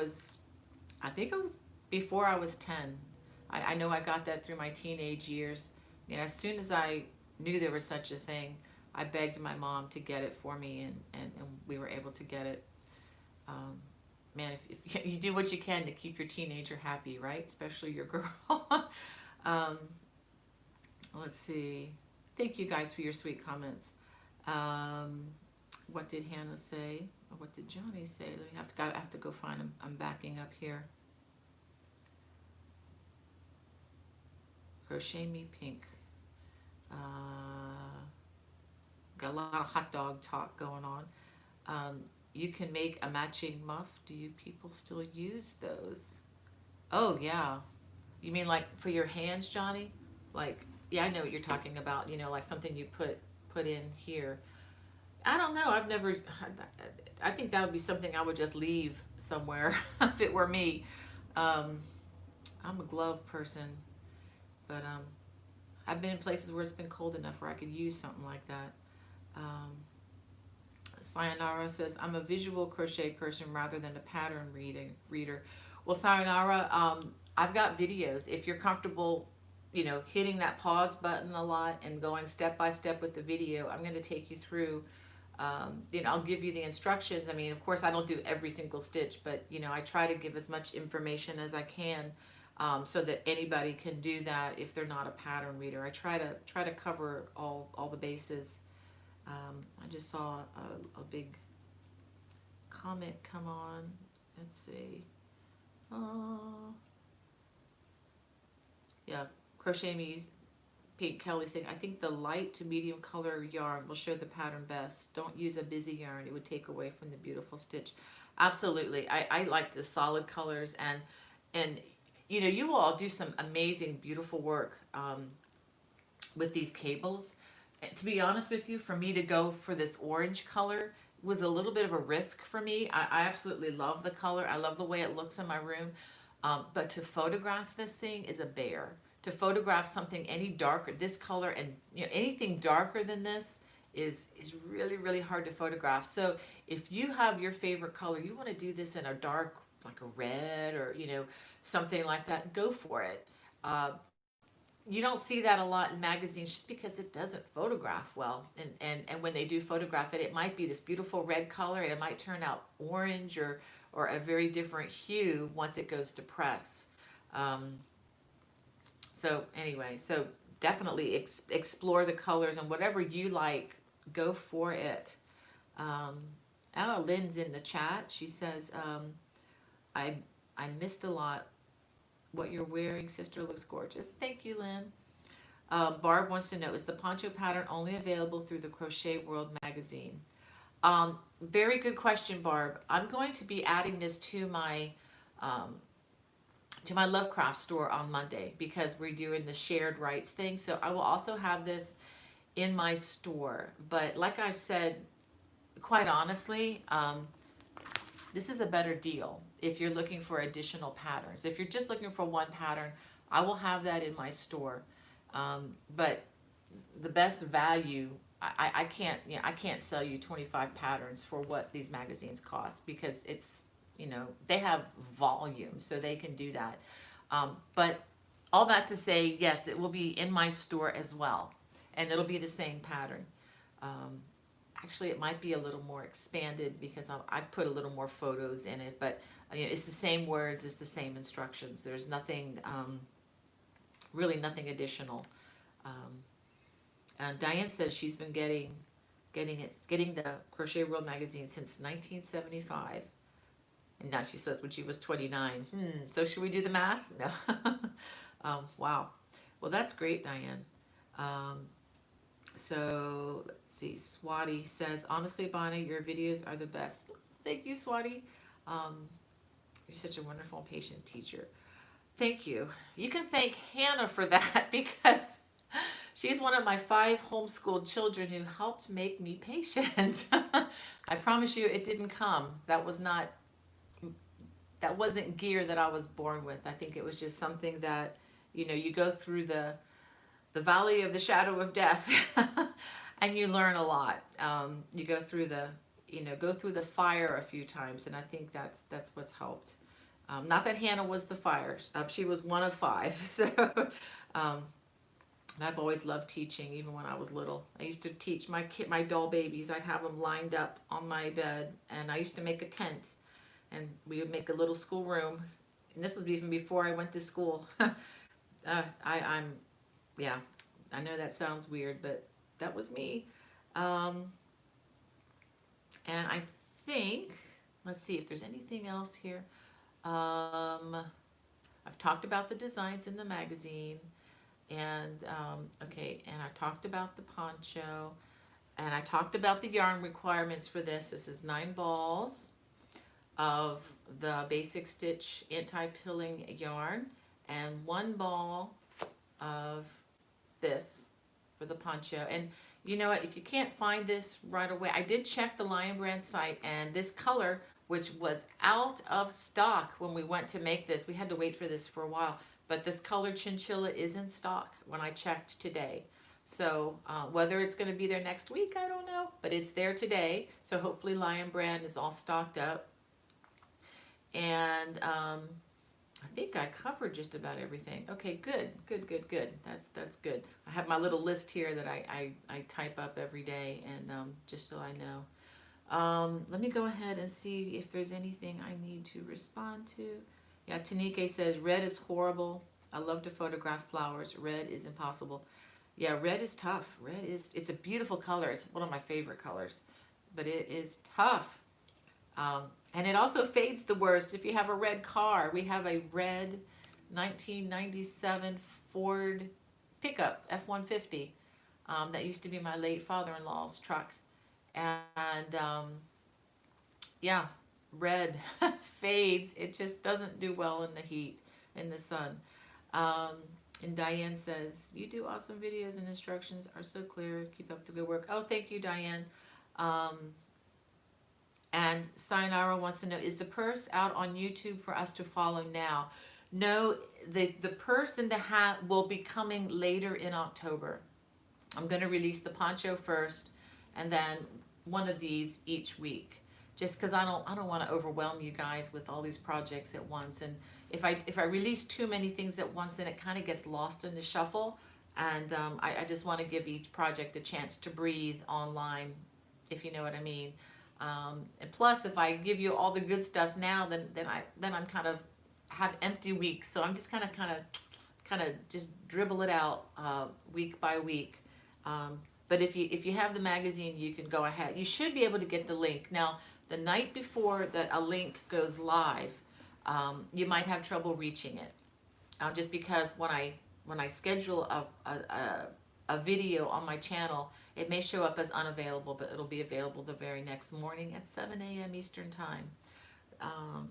think it was before I was 10. I know I got that through my teenage years. As soon as I knew there was such a thing, I begged my mom to get it for me, and we were able to get it. Man, if you do what you can to keep your teenager happy, right? Especially your girl. Let's see. Thank you guys for your sweet comments. What did Hannah say? Or what did Johnny say? I have to go find him. I'm backing up here. Crochet Me Pink. Got a lot of hot dog talk going on. You can make a matching muff. Do you people still use those? Oh, yeah. You mean like for your hands, Johnny? Like, yeah, I know what you're talking about. Like something you put in here. I don't know. I think that would be something I would just leave somewhere if it were me. I'm a glove person, but I've been in places where it's been cold enough where I could use something like that. Sayonara says, I'm a visual crochet person rather than a pattern reader. Well, Sayonara, I've got videos. If you're comfortable, hitting that pause button a lot and going step by step with the video, I'm going to take you through. I'll give you the instructions. I mean, of course, I don't do every single stitch, but I try to give as much information as I can, so that anybody can do that if they're not a pattern reader. I try to cover all the bases. I just saw a big comment come on. Let's see. Yeah, Crochet Me's Pink Kelly saying, I think the light to medium color yarn will show the pattern best. Don't use a busy yarn. It would take away from the beautiful stitch. Absolutely. I like the solid colors, and you all do some amazing, beautiful work with these cables. To be honest with you, for me to go for this orange color was a little bit of a risk for me. I absolutely love the color. I love the way it looks in my room. But to photograph this thing is a bear. To photograph something any darker, this color, and anything darker than this is really, really hard to photograph. So if you have your favorite color, you want to do this in a dark, like a red or something like that, go for it. you don't see that a lot in magazines just because it doesn't photograph well. And when they do photograph it, it might be this beautiful red color and it might turn out orange or a very different hue once it goes to press. Um, so anyway, so definitely explore the colors and whatever you like, go for it. Um, oh, Lynn's in the chat. She says, I, I missed a lot. What you're wearing, sister, looks gorgeous. Thank you, Lynn. Barb wants to know, is the poncho pattern only available through the Crochet World magazine? Very good question, Barb. I'm going to be adding this um, to my Lovecraft store on Monday because we're doing the shared rights thing. So I will also have this in my store. But like I've said, quite honestly, this is a better deal if you're looking for additional patterns. If you're just looking for one pattern, I will have that in my store. But the best value, I can't, I can't sell you 25 patterns for what these magazines cost because it's, they have volume, so they can do that. But all that to say, yes, it will be in my store as well, and it'll be the same pattern. Um, Actually, it might be a little more expanded because I put a little more photos in it, but it's the same words, it's the same instructions. There's nothing, really nothing additional. Diane says she's been getting the Crochet World magazine since 1975, and now she says when she was 29. So should we do the math? No. Wow. Well, that's great, Diane. So let's see. Swati says, honestly, Bonnie, your videos are the best. Thank you, Swati. You're such a wonderful and patient teacher. Thank you. You can thank Hannah for that because she's one of my 5 homeschooled children who helped make me patient. I promise you it didn't come. That wasn't gear that I was born with. I think it was just something that, you go through the valley of the shadow of death and you learn a lot. You go through the fire a few times, and I think that's what's helped. Not that Hannah was the fire. She was one of 5. So and I've always loved teaching, even when I was little. I used to teach my doll babies. I'd have them lined up on my bed, and I used to make a tent, and we would make a little school room. And this was even before I went to school. Yeah, I know that sounds weird, but that was me. And I think, let's see if there's anything else here. I've talked about the designs in the magazine, and okay, and I talked about the poncho, and I talked about the yarn requirements for this. This is 9 balls of the basic stitch anti-pilling yarn and 1 ball of this for the poncho. And you know what, if you can't find this right away, I did check the Lion Brand site, and this color, which was out of stock when we went to make this, we had to wait for this for a while, but this colored chinchilla is in stock when I checked today. So whether it's going to be there next week, I don't know, but it's there today. So hopefully Lion Brand is all stocked up. And I think I covered just about everything. Okay, good. That's good. I have my little list here that I type up every day, and just so I know. Let me go ahead and see if there's anything I need to respond to. Yeah, Tanike says, red is horrible. I love to photograph flowers. Red is impossible. Yeah, red is tough. It's a beautiful color. It's one of my favorite colors, but it is tough. And it also fades the worst. If you have a red car, we have a red 1997 Ford pickup, F-150, that used to be my late father-in-law's truck. And yeah, red fades. It just doesn't do well in the heat, in the sun. And Diane says, you do awesome videos and instructions are so clear. Keep up the good work. Oh, thank you, Diane. And Sayonara wants to know, is the purse out on YouTube for us to follow now? No, the purse and the hat will be coming later in October. I'm going to release the poncho first, and then one of these each week, just because I don't want to overwhelm you guys with all these projects at once. And if I release too many things at once, then it kind of gets lost in the shuffle. And I just want to give each project a chance to breathe online, if you know what I mean. And plus, if I give you all the good stuff now, then I'm kind of have empty weeks. So I'm just kind of just dribble it out week by week. But if you have the magazine, you can go ahead. You should be able to get the link. Now, the night before that a link goes live, you might have trouble reaching it, just because when I schedule a video on my channel, it may show up as unavailable, but it'll be available the very next morning at 7 a.m. Eastern Time.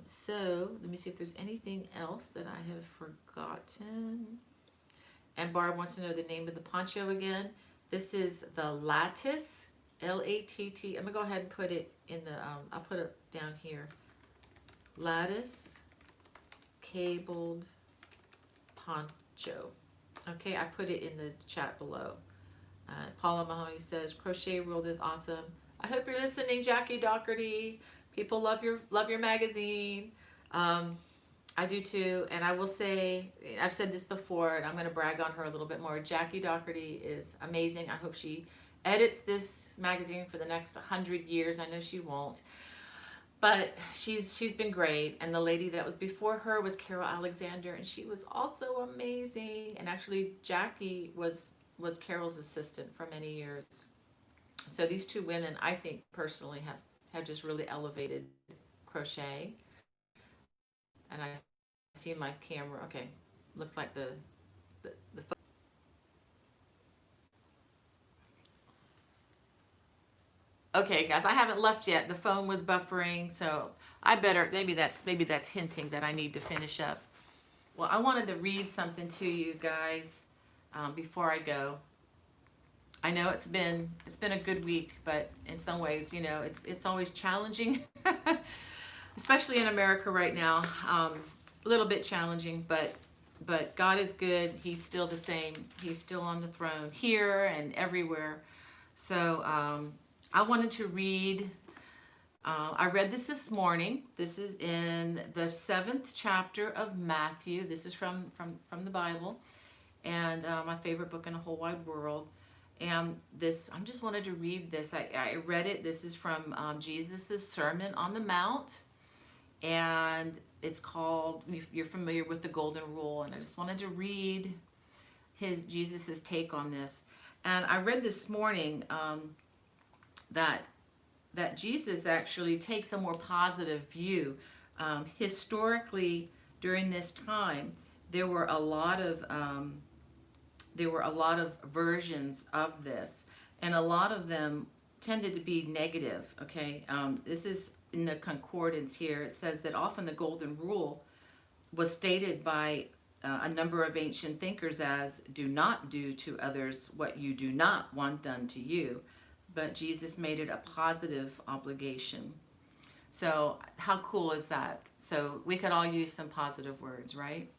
So let me see if there's anything else that I have forgotten. And Barb wants to know the name of the poncho again. This is the Lattice, L-A-T-T. I'm gonna go ahead and put it in the, I'll put it down here. Lattice cabled poncho. Okay, I put it in the chat below. Paula Mahoney says, Crochet World is awesome. I hope you're listening, Jackie Doherty. People love your magazine. I do too, and I will say, I've said this before, and I'm going to brag on her a little bit more. Jackie Doherty is amazing. I hope she edits this magazine for the next 100 years. I know she won't, but she's been great. And the lady that was before her was Carol Alexander, and she was also amazing. And actually, Jackie was Carol's assistant for many years. So these two women, I think personally, have just really elevated crochet. And I see my camera. Okay, looks like the okay, guys, I haven't left yet. The phone was buffering, so I better, maybe that's hinting that I need to finish up. Well, I wanted to read something to you guys before I go. I know it's been a good week, but in some ways, you know, it's always challenging, especially in America right now. A little bit challenging, but God is good. He's still the same. He's still on the throne here and everywhere. So I wanted to read. I read this morning. This is in the 7th chapter of Matthew. This is from the Bible, and my favorite book in the whole wide world. And this, I just wanted to read this. I read it. This is from Jesus' Sermon on the Mount, and it's called, you're familiar with the Golden Rule, and I just wanted to read Jesus's take on this. And I read this morning that Jesus actually takes a more positive view. Historically, during this time, there were a lot of versions of this, and a lot of them tended to be negative. Okay, this is in the concordance here. It says that often the Golden Rule was stated by a number of ancient thinkers as, do not do to others what you do not want done to you. But Jesus made it a positive obligation. So how cool is that? So we could all use some positive words, right?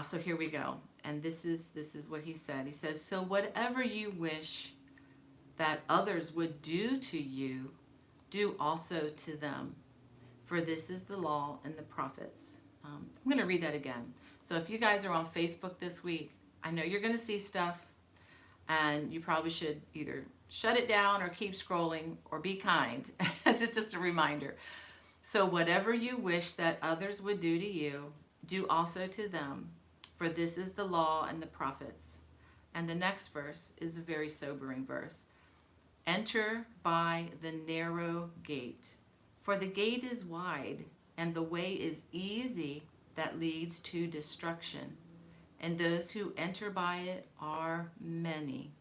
So here we go. And this is what he said. He says, so whatever you wish that others would do to you, do also to them. For this is the law and the prophets. I'm going to read that again. So if you guys are on Facebook this week, I know you're going to see stuff, and you probably should either shut it down or keep scrolling or be kind. It's just a reminder. So whatever you wish that others would do to you, do also to them. For this is the law and the prophets. And the next verse is a very sobering verse. Enter by the narrow gate. For the gate is wide, and the way is easy that leads to destruction. And those who enter by it are many.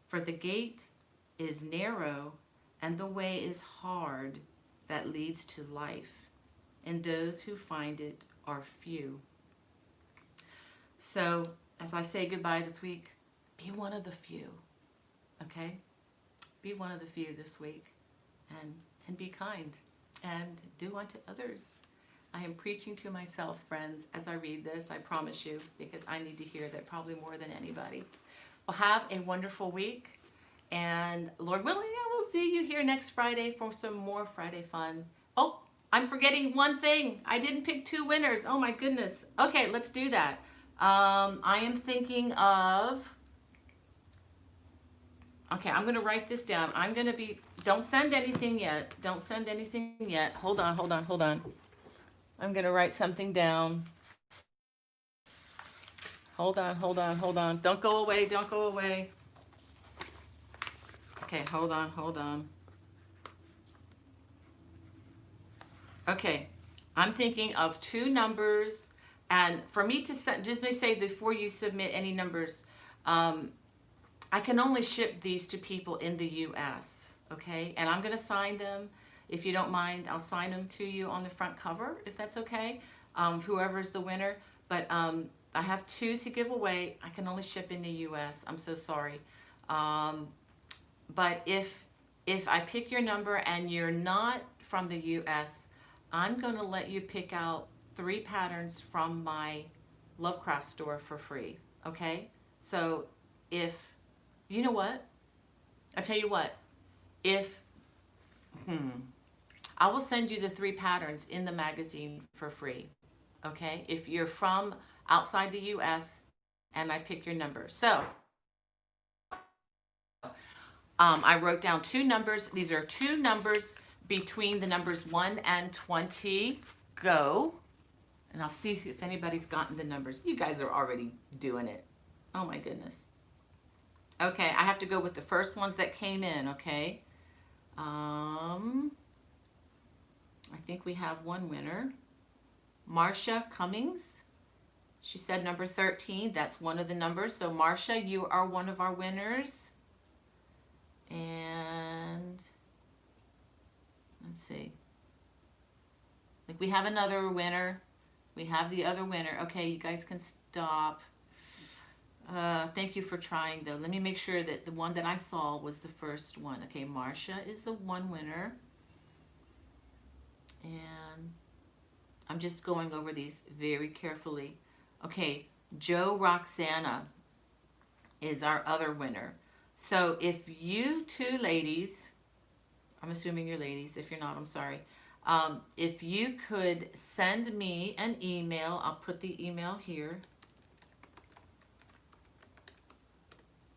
For the gate is narrow, and the way is hard that leads to life. And those who find it are few. So, as I say goodbye this week, be one of the few, okay? Be one of the few this week, and be kind, and do unto others. I am preaching to myself, friends, as I read this, I promise you, because I need to hear that probably more than anybody. Well, have a wonderful week, and Lord willing, I will see you here next Friday for some more Friday fun. Oh, I'm forgetting one thing. I didn't pick 2 winners. Oh my goodness. Okay, let's do that. I am thinking of, okay, I'm going to write this down. I'm going to be, don't send anything yet. Don't send anything yet. Hold on, hold on, hold on. I'm going to write something down. Hold on, hold on, hold on. Don't go away, don't go away. Okay, hold on, hold on. Okay, I'm thinking of 2 numbers, and for me to set, just may say before you submit any numbers, I can only ship these to people in the US, okay? And I'm gonna sign them. If you don't mind, I'll sign them to you on the front cover, if that's okay, whoever's the winner. But I have 2 to give away. I can only ship in the US, I'm so sorry. But if I pick your number and you're not from the US, I'm gonna let you pick out 3 patterns from my Lovecraft store for free, okay? So if, you know what? I'll tell you what, if, I will send you the 3 patterns in the magazine for free, okay? If you're from outside the US and I pick your number. So, I wrote down 2 numbers. These are 2 numbers between the numbers 1 and 20. Go. And I'll see if anybody's gotten the numbers. You guys are already doing it. Oh my goodness. Okay, I have to go with the first ones that came in, okay? I think we have one winner. Marcia Cummings. She said number 13. That's one of the numbers. So Marcia, you are one of our winners. And let's see. Like we have another winner. We have the other winner. Okay, you guys can stop. Thank you for trying though. Let me make sure that the one that I saw was the first one. Okay, Marcia is the one winner. And I'm just going over these very carefully. Okay, Joe Roxana is our other winner. So if you 2 ladies, I'm assuming you're ladies, if you're not, I'm sorry. If you could send me an email, I'll put the email here.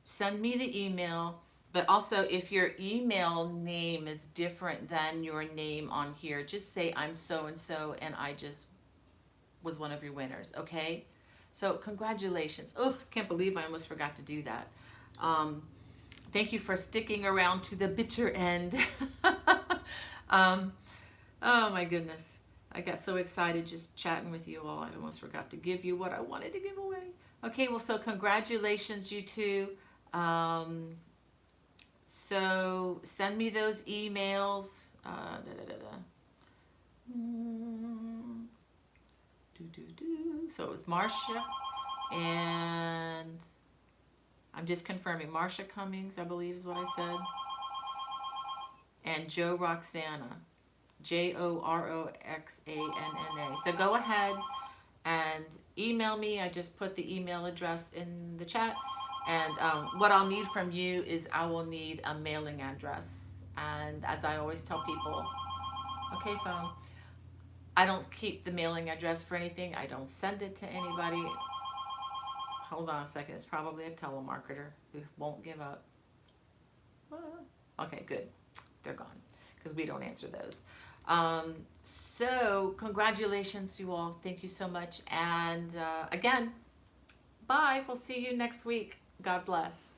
Send me the email, but also if your email name is different than your name on here, just say I'm so-and-so and I just was one of your winners, okay? So congratulations. Oh, can't believe I almost forgot to do that. Thank you for sticking around to the bitter end. Oh my goodness. I got so excited just chatting with you all. I almost forgot to give you what I wanted to give away. Okay, well, so congratulations, you 2. So send me those emails. So it was Marcia, and I'm just confirming. Marcia Cummings, I believe is what I said. And Joe Roxana. Joroxanna. So go ahead and email me. I just put the email address in the chat. And what I'll need from you is I will need a mailing address. And as I always tell people, okay, phone, I don't keep the mailing address for anything. I don't send it to anybody. Hold on a second. It's probably a telemarketer who won't give up. Okay, good. They're gone because we don't answer those. So congratulations, you all. Thank you so much. And again, bye. We'll see you next week. God bless.